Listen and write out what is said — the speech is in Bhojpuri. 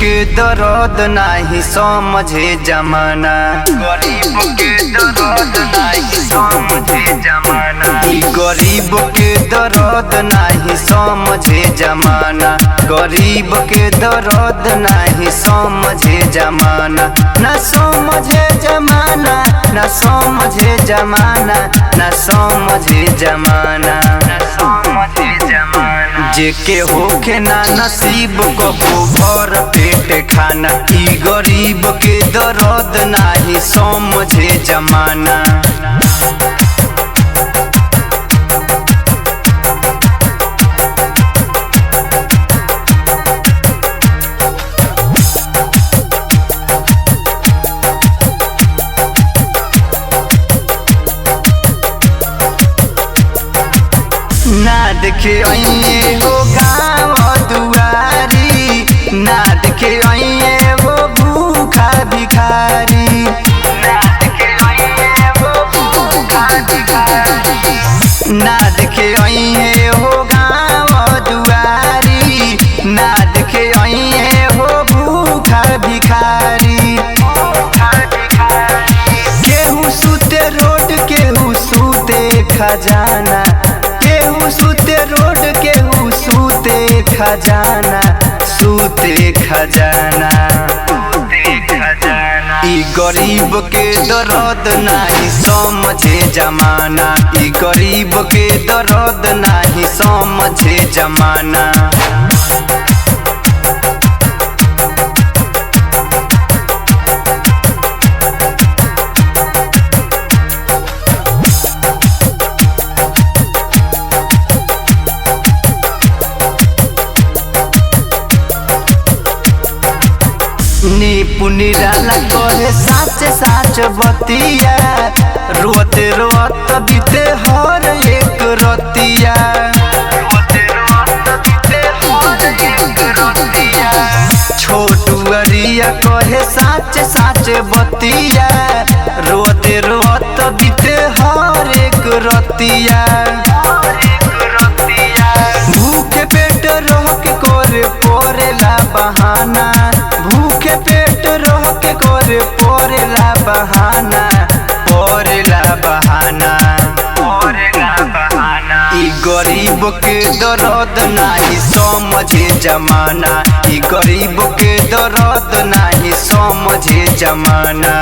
के दर्द नाही समझे जमाना, गरीब के दर्द नाही समझे जमाना, गरीब के दर्द नाही समझे जमाना, गरीब के दर्द नहीं समझे जमाना, न समझे जमाना, न समझे जमाना, न समझे जमाना, न समझे जमाना। जेके होके ना नसीब कबो भर पेट खाना, ई गरीब के दर्द नहीं समझे जमाना। ना देखे आइए हो गाँव दुआरी, ना देखे आइए वो भूखा भिखारी, ना देखे आइए वो भूखा भिखारी, ना देखे आइए हो गाँव दुआरी, ना देखे आइए हो भूखा भिखारी। केहू सूते रोड, केहू सूते खजाना, केहू सूते रोड, केहू सूते खजाना, सूते खजाना, सूते खजाना। ई गरीब के दर्द नहीं समझे जमाना, ई गरीब के दर्द नहीं समझे जमाना। निपुनिराला कहे साच साच बतिया, रोते रोत बीते हर एक रतिया, रोते रोत बीते हर एक रतिया। छोटू अरिया कहे साच साच बतिया, रोते रोत बीते हर एक रतिया। भूखे पेट रह के करे परेला बहाना, भूखे पेट रह के करे परेला बहाना, परेला बहाना, परेला बहाना। ई गरीब के दर्द नहीं समझे जमाना, ई गरीब के दर्द नहीं समझे जमाना।